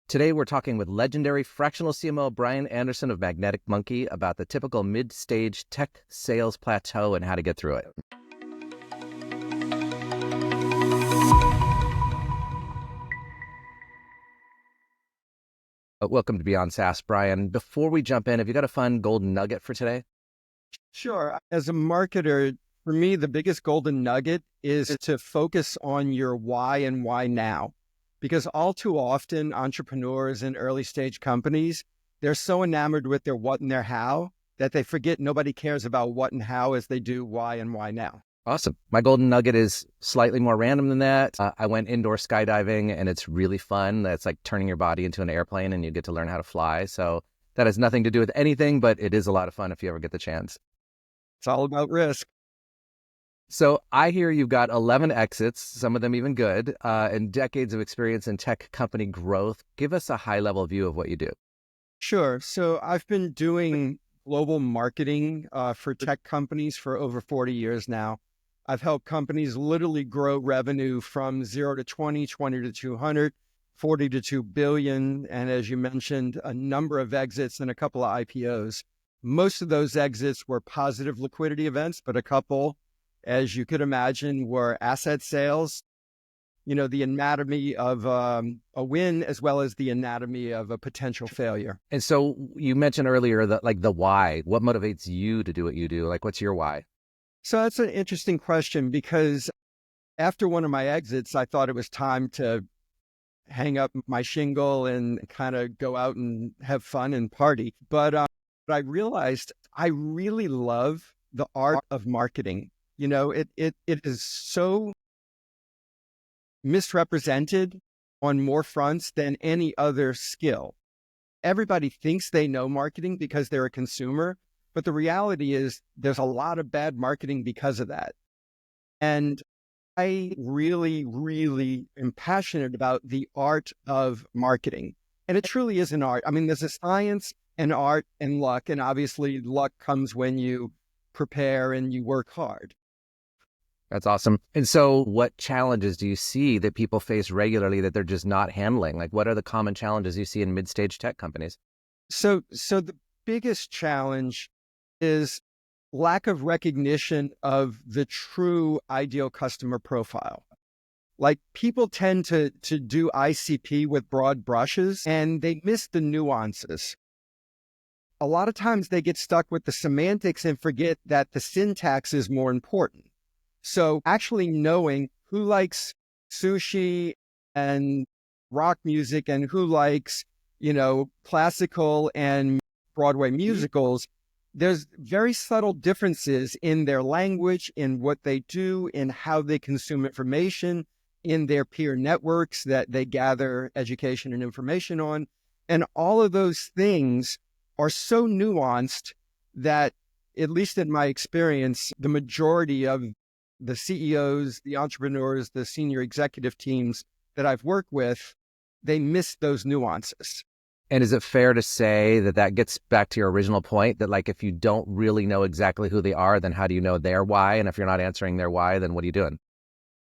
Today, we're talking with legendary fractional CMO Brian Anderson of Magnetic Monkey about the typical mid-stage tech sales plateau and how to get through it. Welcome to Beyond SaaS, Brian. Before we jump in, have you got a fun golden nugget for today? Sure. As a marketer, for me, the biggest golden nugget is to focus on your why and why now. Because all too often, entrepreneurs and early stage companies, they're so enamored with their what and their how that they forget nobody cares about what and how as they do why and why now. Awesome. My golden nugget is slightly more random than that. I went indoor skydiving and it's really fun. That's like turning your body into an airplane and you get to learn how to fly. So that has nothing to do with anything, but it is a lot of fun if you ever get the chance. It's all about risk. So I hear you've got 11 exits, some of them even good, and decades of experience in tech company growth. Give us a high-level view of what you do. Sure. So I've been doing global marketing for tech companies for over 40 years now. I've helped companies literally grow revenue from 0 to 20, 20 to 200, 40 to 2 billion. And as you mentioned, a number of exits and a couple of IPOs. Most of those exits were positive liquidity events, but a couple, as you could imagine, were asset sales. You know, the anatomy of a win as well as the anatomy of a potential failure. And so you mentioned earlier that like the why, what motivates you to do what you do? Like, what's your why? So that's an interesting question because after one of my exits, I thought it was time to hang up my shingle and kind of go out and have fun and party. But I realized I really love the art of marketing. You know, it is so misrepresented on more fronts than any other skill. Everybody thinks they know marketing because they're a consumer, but the reality is there's a lot of bad marketing because of that. And I really, really am passionate about the art of marketing. And it truly is an art. I mean, there's a science and art and luck, and obviously luck comes when you prepare and you work hard. That's awesome. And so what challenges do you see that people face regularly that they're just not handling? Like, what are the common challenges you see in mid-stage tech companies? So the biggest challenge is lack of recognition of the true ideal customer profile. Like people tend to do ICP with broad brushes and they miss the nuances. A lot of times they get stuck with the semantics and forget that the syntax is more important. So actually knowing who likes sushi and rock music and who likes, you know, classical and Broadway musicals, there's very subtle differences in their language, in what they do, in how they consume information, in their peer networks that they gather education and information on. And all of those things are so nuanced that, at least in my experience, the majority of the CEOs, the entrepreneurs, the senior executive teams that I've worked with, they miss those nuances. And is it fair to say that that gets back to your original point that like if you don't really know exactly who they are, then how do you know their why? And if you're not answering their why, then what are you doing?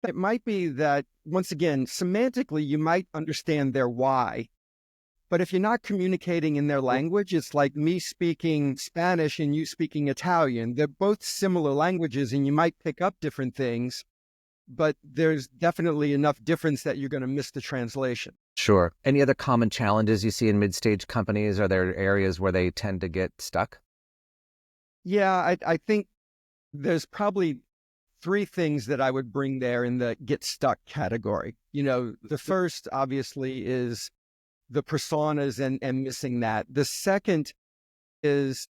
It might be that, once again, semantically, you might understand their why. But if you're not communicating in their language, it's like me speaking Spanish and you speaking Italian. They're both similar languages and you might pick up different things, but there's definitely enough difference that you're going to miss the translation. Sure. Any other common challenges you see in mid-stage companies? Are there areas where they tend to get stuck? Yeah, I think there's probably three things that I would bring there in the get stuck category. You know, the first obviously is the personas and missing that. The second is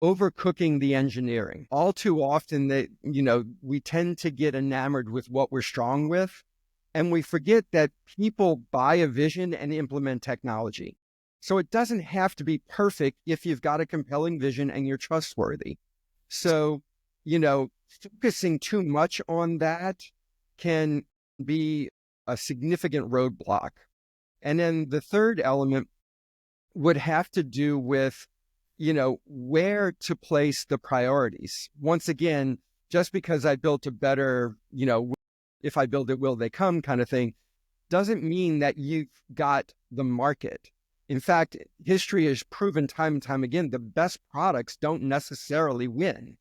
overcooking the engineering. All too often we tend to get enamored with what we're strong with. And we forget that people buy a vision and implement technology. So it doesn't have to be perfect if you've got a compelling vision and you're trustworthy. So, focusing too much on that can be a significant roadblock. And then the third element would have to do with, where to place the priorities. Once again, just because I built a better, if I build it, will they come kind of thing. doesn't mean that you've got the market. In fact, history has proven time and time again, the best products don't necessarily win.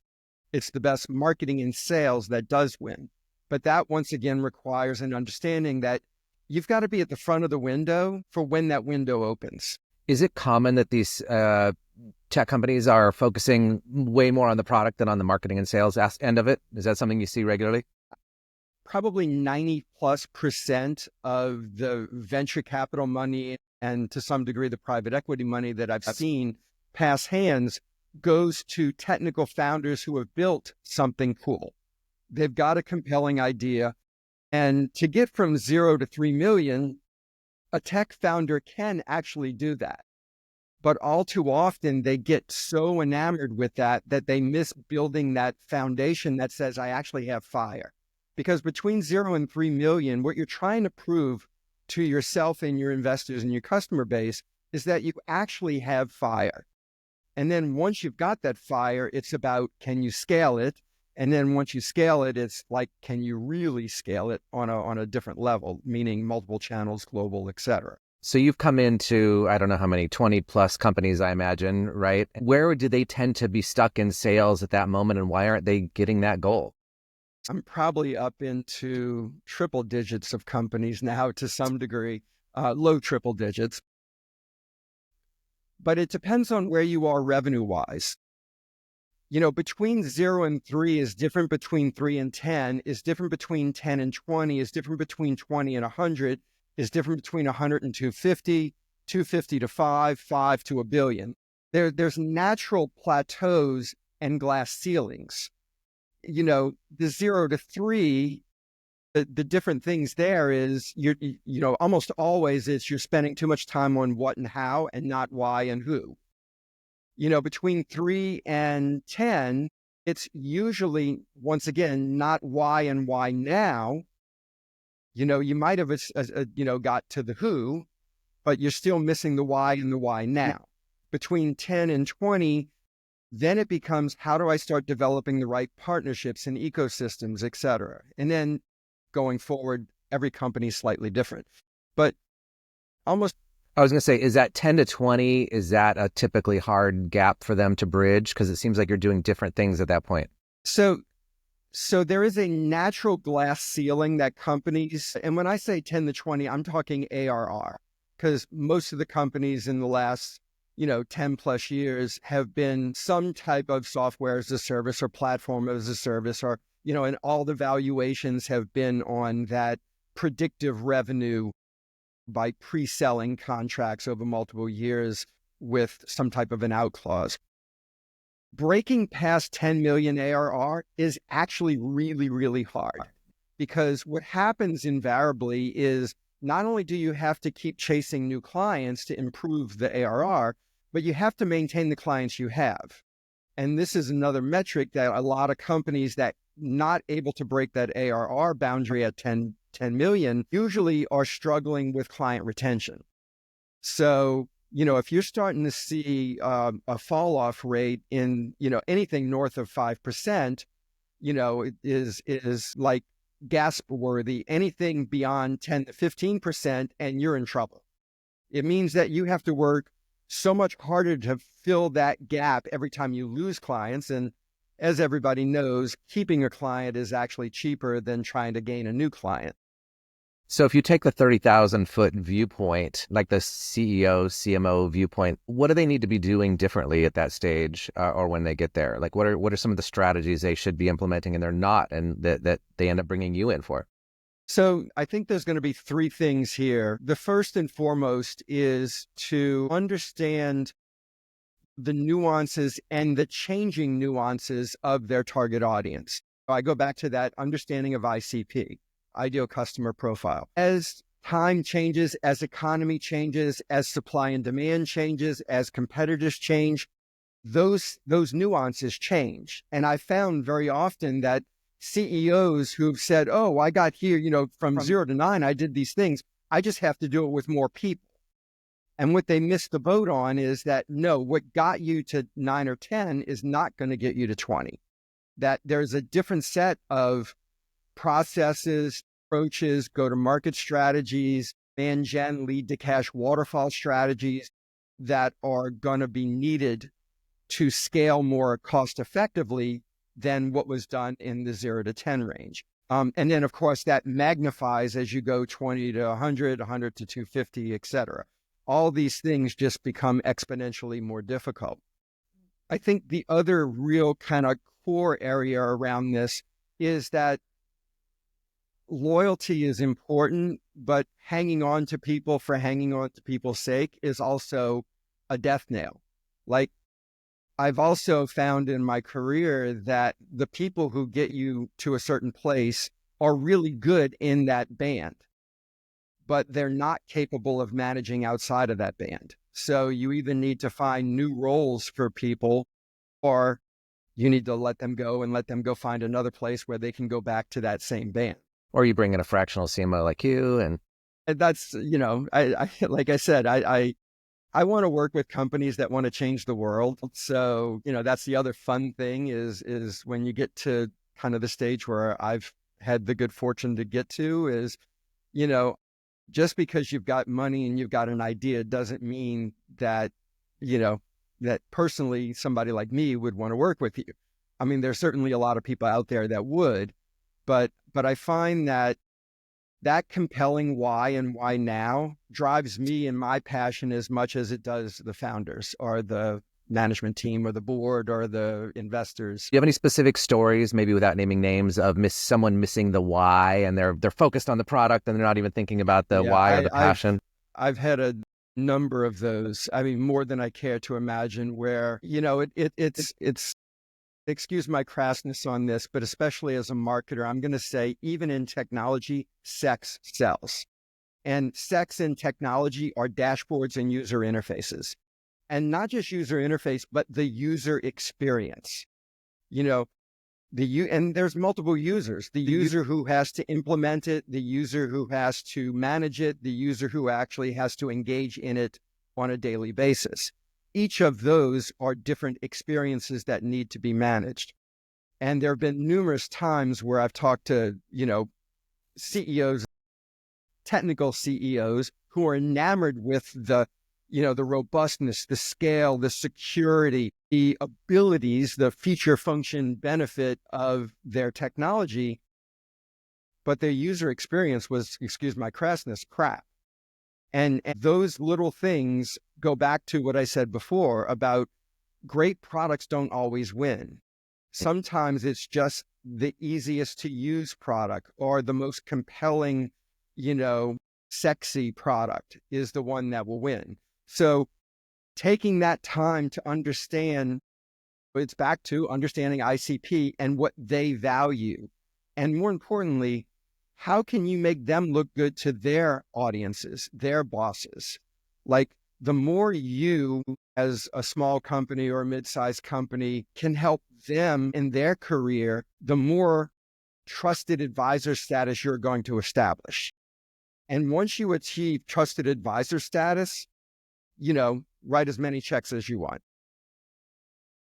It's the best marketing and sales that does win. But that, once again, requires an understanding that you've got to be at the front of the window for when that window opens. Is it common that these tech companies are focusing way more on the product than on the marketing and sales end of it? Is that something you see regularly? Probably 90+% of the venture capital money and to some degree the private equity money that I've seen pass hands goes to technical founders who have built something cool. They've got a compelling idea. And to get from 0 to 3 million, a tech founder can actually do that. But all too often, they get so enamored with that they miss building that foundation that says, I actually have fire. Because between 0 and 3 million, what you're trying to prove to yourself and your investors and your customer base is that you actually have fire. And then once you've got that fire, it's about, can you scale it? And then once you scale it, it's like, can you really scale it on a different level, meaning multiple channels, global, et cetera. So you've come into, I don't know how many, 20 plus companies, I imagine, right? Where do they tend to be stuck in sales at that moment, and why aren't they getting that goal? I'm probably up into triple digits of companies now to some degree, low triple digits. But it depends on where you are revenue-wise. You know, between 0 and 3 is different between 3 and 10, is different between 10 and 20, is different between 20 and 100, is different between 100 and 250, 250 to 5 to $1 billion. There's natural plateaus and glass ceilings. You know, the 0 to 3, the different things there is, almost always it's you're spending too much time on what and how and not why and who. You know, between 3 and 10, it's usually, once again, not why and why now. You know, you might have, got to the who, but you're still missing the why and the why now. Between 10 and 20, then it becomes, how do I start developing the right partnerships and ecosystems, et cetera? And then going forward, every company is slightly different. But almost... I was going to say, is that 10 to 20, is that a typically hard gap for them to bridge? Because it seems like you're doing different things at that point. So there is a natural glass ceiling that companies, and when I say 10 to 20, I'm talking ARR, because most of the companies in the last 10 plus years have been some type of software as a service or platform as a service, or, and all the valuations have been on that predictive revenue by pre-selling contracts over multiple years with some type of an out clause. Breaking past 10 million ARR is actually really, really hard, because what happens invariably is not only do you have to keep chasing new clients to improve the ARR, but you have to maintain the clients you have. And this is another metric that a lot of companies that not able to break that ARR boundary at 10 million usually are struggling with client retention. So, if you're starting to see a fall off rate in, anything north of 5%, it is like gasp worthy. Anything beyond 10 to 15%, and you're in trouble. It means that you have to work so much harder to fill that gap every time you lose clients. And as everybody knows, keeping a client is actually cheaper than trying to gain a new client. So if you take the 30,000 foot viewpoint, like the CEO, CMO viewpoint, what do they need to be doing differently at that stage or when they get there? Like what are some of the strategies they should be implementing and they're not, and that they end up bringing you in for? So I think there's going to be 3 things here. The first and foremost is to understand the nuances and the changing nuances of their target audience. I go back to that understanding of ICP, ideal customer profile. As time changes, as economy changes, as supply and demand changes, as competitors change, those nuances change. And I found very often that CEOs who've said, oh, I got here, from 0 to 9, I did these things. I just have to do it with more people. And what they missed the boat on is that, no, what got you to 9 or 10 is not going to get you to 20. That there's a different set of processes, approaches, go-to-market strategies, demand gen, lead to cash waterfall strategies that are going to be needed to scale more cost effectively than what was done in the 0 to 10 range. And then, of course, that magnifies as you go 20 to 100, 100 to 250, et cetera. All these things just become exponentially more difficult. I think the other real kind of core area around this is that loyalty is important, but hanging on to people for hanging on to people's sake is also a death nail. Like, I've also found in my career that the people who get you to a certain place are really good in that band, but they're not capable of managing outside of that band. So you either need to find new roles for people, or you need to let them go and let them go find another place where they can go back to that same band. Or you bring in a fractional CMO like you, and that's, I like I said, I want to work with companies that want to change the world. So, that's the other fun thing is when you get to kind of the stage where I've had the good fortune to get to is, just because you've got money and you've got an idea doesn't mean that, that personally somebody like me would want to work with you. I mean, there's certainly a lot of people out there that would, but I find that compelling why and why now drives me and my passion as much as it does the founders or the management team or the board or the investors. Do you have any specific stories, maybe without naming names, of someone missing the why and they're focused on the product and they're not even thinking about the why or the passion? I've had a number of those. I mean, more than I care to imagine, where, it's excuse my crassness on this, but especially as a marketer, I'm going to say, even in technology, sex sells. And sex in technology are dashboards and user interfaces. And not just user interface, but the user experience. And there's multiple users, the user who has to implement it, the user who has to manage it, the user who actually has to engage in it on a daily basis. Each of those are different experiences that need to be managed. And there have been numerous times where I've talked to, CEOs, technical CEOs, who are enamored with the robustness, the scale, the security, the abilities, the feature function benefit of their technology. But their user experience was, excuse my crassness, crap. And those little things go back to what I said before about great products don't always win. Sometimes it's just the easiest to use product or the most compelling, sexy product is the one that will win. So taking that time to understand, it's back to understanding ICP and what they value. And more importantly, how can you make them look good to their audiences, their bosses? Like, the more you as a small company or a mid-sized company can help them in their career, the more trusted advisor status you're going to establish. And once you achieve trusted advisor status, write as many checks as you want.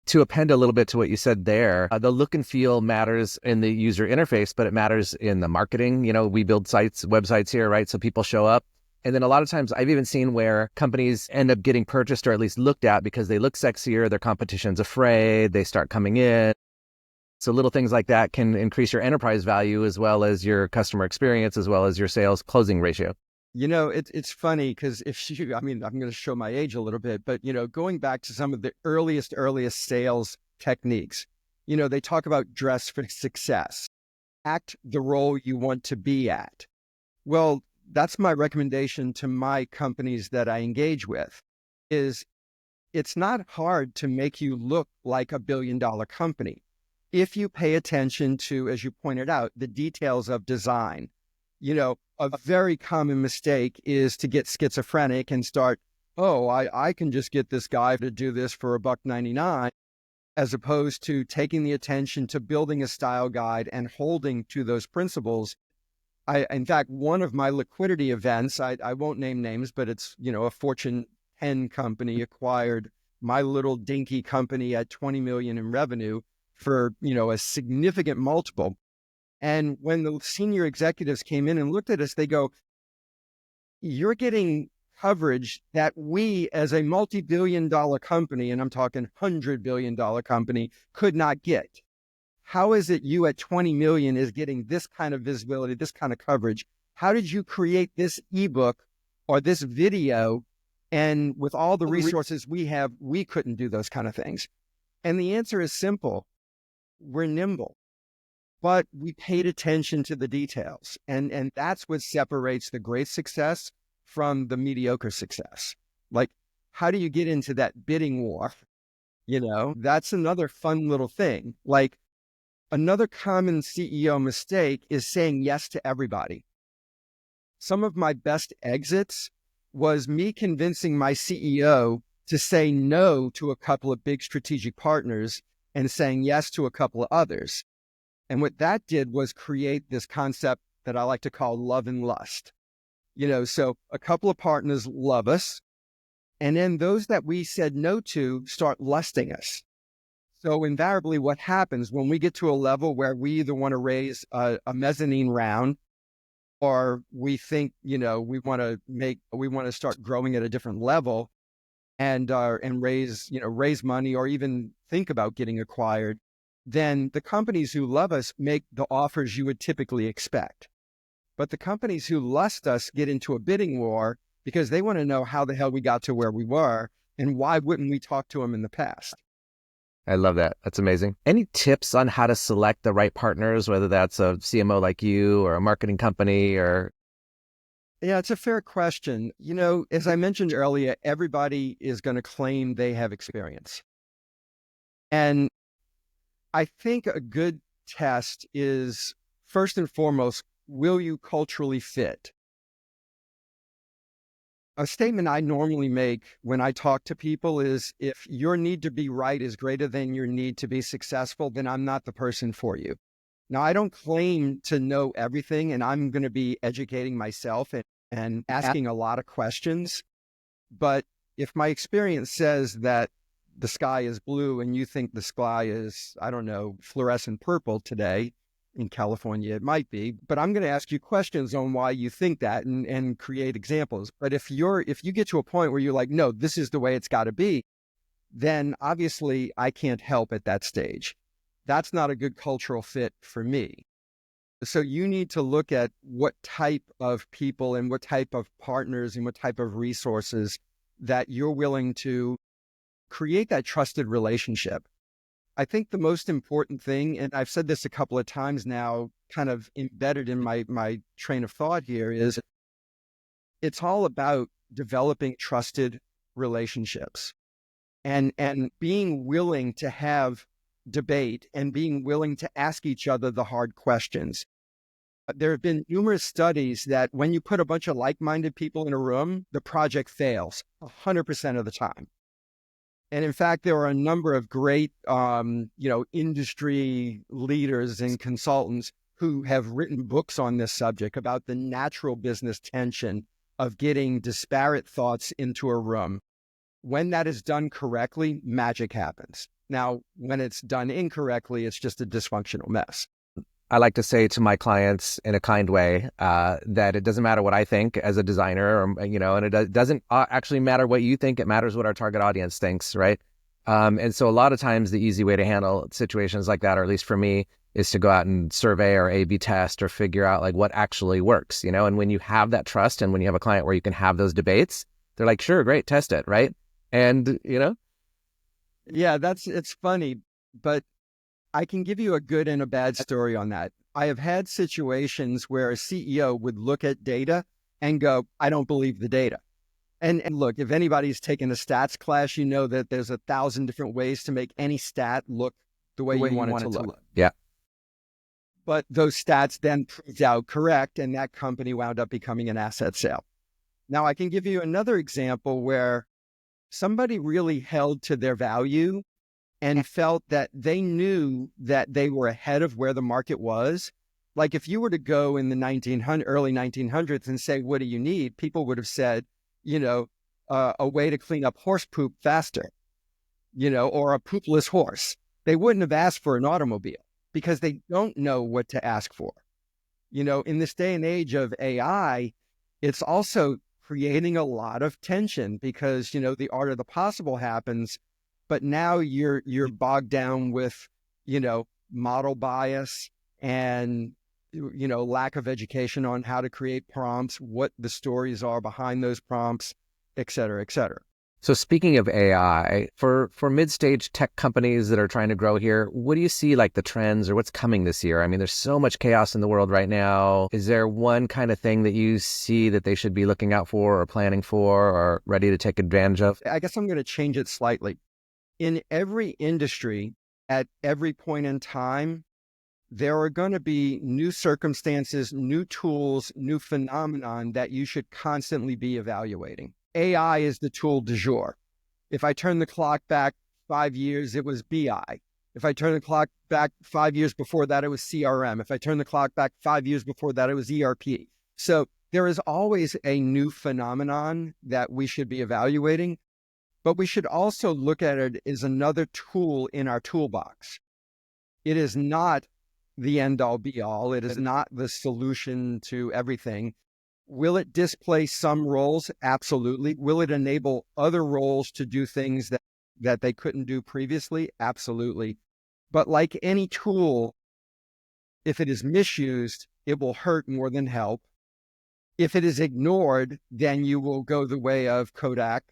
To append a little bit to what you said there, the look and feel matters in the user interface, but it matters in the marketing. We build websites here, right? So people show up. And then a lot of times I've even seen where companies end up getting purchased or at least looked at because they look sexier, their competition's afraid, they start coming in. So little things like that can increase your enterprise value as well as your customer experience, as well as your sales closing ratio. It's funny because I'm going to show my age a little bit, but, going back to some of the earliest sales techniques, they talk about dress for success, act the role you want to be at. Well, that's my recommendation to my companies that I engage with is it's not hard to make you look like a $1 billion company. If you pay attention to, as you pointed out, the details of design. A very common mistake is to get schizophrenic and start, I can just get this guy to do this for $1.99, as opposed to taking the attention to building a style guide and holding to those principles. In fact, one of my liquidity events, I won't name names, but it's, a Fortune 10 company acquired my little dinky company at 20 million in revenue for, a significant multiple. And when the senior executives came in and looked at us, they go, you're getting coverage that we as a multi-billion-dollar company, and I'm talking $100 billion company, could not get. How is it you at 20 million is getting this kind of visibility, this kind of coverage? How did you create this ebook or this video? And with all the resources we have, we couldn't do those kind of things. And the answer is simple. We're nimble, but we paid attention to the details. And that's what separates the great success from the mediocre success. Like, how do you get into that bidding war? That's another fun little thing. Like, another common CEO mistake is saying yes to everybody. Some of my best exits was me convincing my CEO to say no to a couple of big strategic partners and saying yes to a couple of others. And what that did was create this concept that I like to call love and lust. So a couple of partners love us, and then those that we said no to start lusting us. So invariably what happens when we get to a level where we either want to raise a mezzanine round, or we think, we want to start growing at a different level and raise money, or even think about getting acquired, then the companies who love us make the offers you would typically expect. But the companies who lust us get into a bidding war because they want to know how the hell we got to where we were and why wouldn't we talk to them in the past. I love that. That's amazing. Any tips on how to select the right partners, whether that's a CMO like you or a marketing company or? Yeah, it's a fair question. As I mentioned earlier, everybody is going to claim they have experience. And I think a good test is, first and foremost, will you culturally fit? A statement I normally make when I talk to people is, if your need to be right is greater than your need to be successful, then I'm not the person for you. Now, I don't claim to know everything, and I'm going to be educating myself and asking a lot of questions. But if my experience says that the sky is blue and you think the sky is, I don't know, fluorescent purple today, in California, it might be, but I'm going to ask you questions on why you think that and create examples. But if you get to a point where you're like, no, this is the way it's got to be, then obviously I can't help at that stage. That's not a good cultural fit for me. So you need to look at what type of people and what type of partners and what type of resources that you're willing to create that trusted relationship. I think the most important thing, and I've said this a couple of times now, kind of embedded in my train of thought here, is it's all about developing trusted relationships and being willing to have debate and being willing to ask each other the hard questions. There have been numerous studies that when you put a bunch of like-minded people in a room, the project fails 100% of the time. And in fact, there are a number of great, industry leaders and consultants who have written books on this subject about the natural business tension of getting disparate thoughts into a room. When that is done correctly, magic happens. Now, when it's done incorrectly, it's just a dysfunctional mess. I like to say to my clients in a kind way that it doesn't matter what I think as a designer, and it doesn't actually matter what you think. It matters what our target audience thinks, right? And so a lot of times the easy way to handle situations like that, or at least for me, is to go out and survey or A/B test or figure out like what actually works, And when you have that trust and when you have a client where you can have those debates, they're like, sure, great, test it, right? And, Yeah, it's funny, but I can give you a good and a bad story on that. I have had situations where a CEO would look at data and go, I don't believe the data. And look, if anybody's taken a stats class, you know that there's 1,000 different ways to make any stat look the way you want it to look. Yeah. But those stats then proved out correct, and that company wound up becoming an asset sale. Now, I can give you another example where somebody really held to their value and felt that they knew that they were ahead of where the market was. Like if you were to go in the early 1900s and say, what do you need? People would have said, a way to clean up horse poop faster, or a poopless horse. They wouldn't have asked for an automobile. because they don't know what to ask for. In this day and age of AI, it's also creating a lot of tension because, the art of the possible happens, but now you're bogged down with, model bias and, lack of education on how to create prompts, what the stories are behind those prompts, et cetera, et cetera. So speaking of AI, for mid-stage tech companies that are trying to grow here, what do you see like the trends or what's coming this year? I mean, there's so much chaos in the world right now. Is there one kind of thing that you see that they should be looking out for or planning for or ready to take advantage of? I guess I'm going to change it slightly. In every industry, at every point in time, there are going to be new circumstances, new tools, new phenomenon that you should constantly be evaluating. AI is the tool du jour. If I turn the clock back 5 years, it was BI. If I turn the clock back 5 years before that, it was CRM. If I turn the clock back 5 years before that, it was ERP. So there is always a new phenomenon that we should be evaluating, but we should also look at it as another tool in our toolbox. It is not the end all be all. It is not the solution to everything. Will it displace some roles? Absolutely. Will it enable other roles to do things that they couldn't do previously? Absolutely. But like any tool, if it is misused, it will hurt more than help. If it is ignored, then you will go the way of Kodak.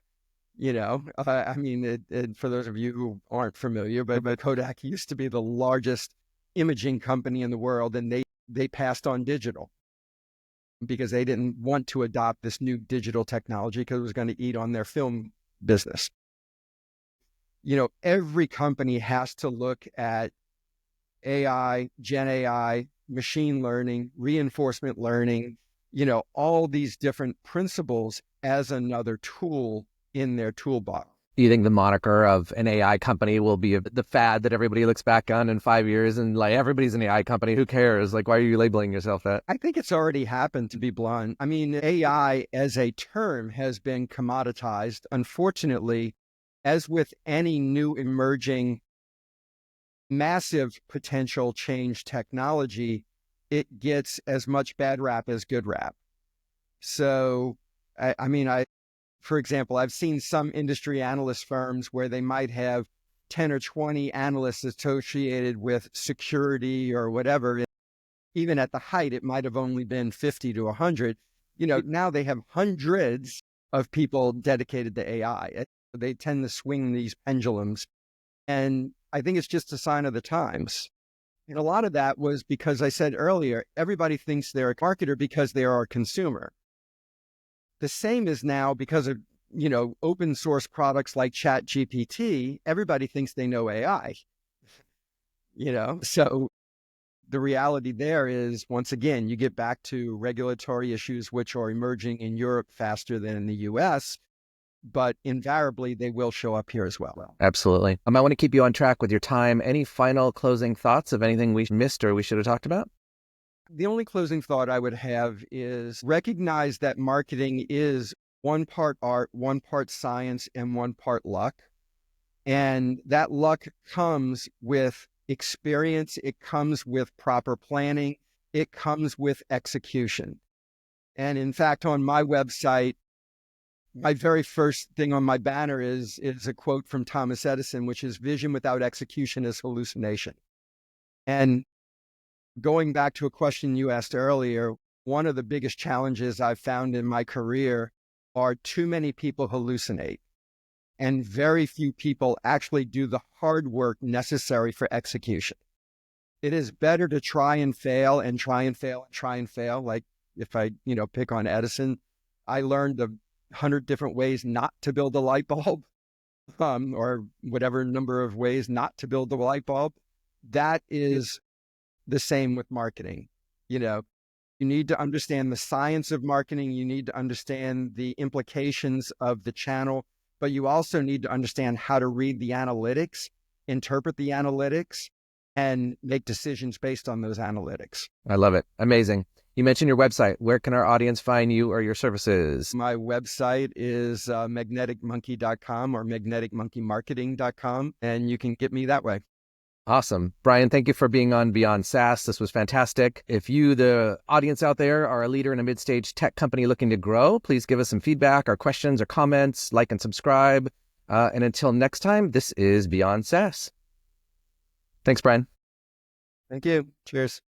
For those of you who aren't familiar, but Kodak used to be the largest imaging company in the world, and they passed on digital because they didn't want to adopt this new digital technology because it was going to eat on their film business. Every company has to look at AI, Gen AI, machine learning, reinforcement learning, all these different principles as another tool in their toolbox. Do you think the moniker of an AI company will be the fad that everybody looks back on in 5 years and like everybody's an AI company? Who cares? Like, why are you labeling yourself that? I think it's already happened, to be blunt. I mean, AI as a term has been commoditized. Unfortunately, as with any new emerging massive potential change technology, it gets as much bad rap as good rap. So, for example, I've seen some industry analyst firms where they might have 10 or 20 analysts associated with security or whatever. Even at the height, it might have only been 50 to 100. Now they have hundreds of people dedicated to AI. They tend to swing these pendulums. And I think it's just a sign of the times. And a lot of that was because I said earlier, everybody thinks they're a marketer because they are a consumer. The same is now because of, open source products like ChatGPT, everybody thinks they know AI, so the reality there is, once again, you get back to regulatory issues, which are emerging in Europe faster than in the US, but invariably they will show up here as well. Absolutely. I want to keep you on track with your time. Any final closing thoughts of anything we missed or we should have talked about? The only closing thought I would have is recognize that marketing is one part art, one part science, and one part luck. And that luck comes with experience. It comes with proper planning. It comes with execution. And in fact, on my website, my very first thing on my banner is a quote from Thomas Edison, which is vision without execution is hallucination. And going back to a question you asked earlier, one of the biggest challenges I've found in my career are too many people hallucinate and very few people actually do the hard work necessary for execution. It is better to try and fail and try and fail and try and fail. Like if I, pick on Edison, I learned 100 different ways not to build a light bulb, or whatever number of ways not to build the light bulb. That is the same with marketing. You need to understand the science of marketing. You need to understand the implications of the channel, but you also need to understand how to read the analytics, interpret the analytics, and make decisions based on those analytics. I love it. Amazing. You mentioned your website. Where can our audience find you or your services? My website is magneticmonkey.com or magneticmonkeymarketing.com, and you can get me that way. Awesome. Brian, thank you for being on Beyond SaaS. This was fantastic. If you, the audience out there, are a leader in a mid-stage tech company looking to grow, please give us some feedback or questions or comments, like and subscribe. And until next time, this is Beyond SaaS. Thanks, Brian. Thank you. Cheers.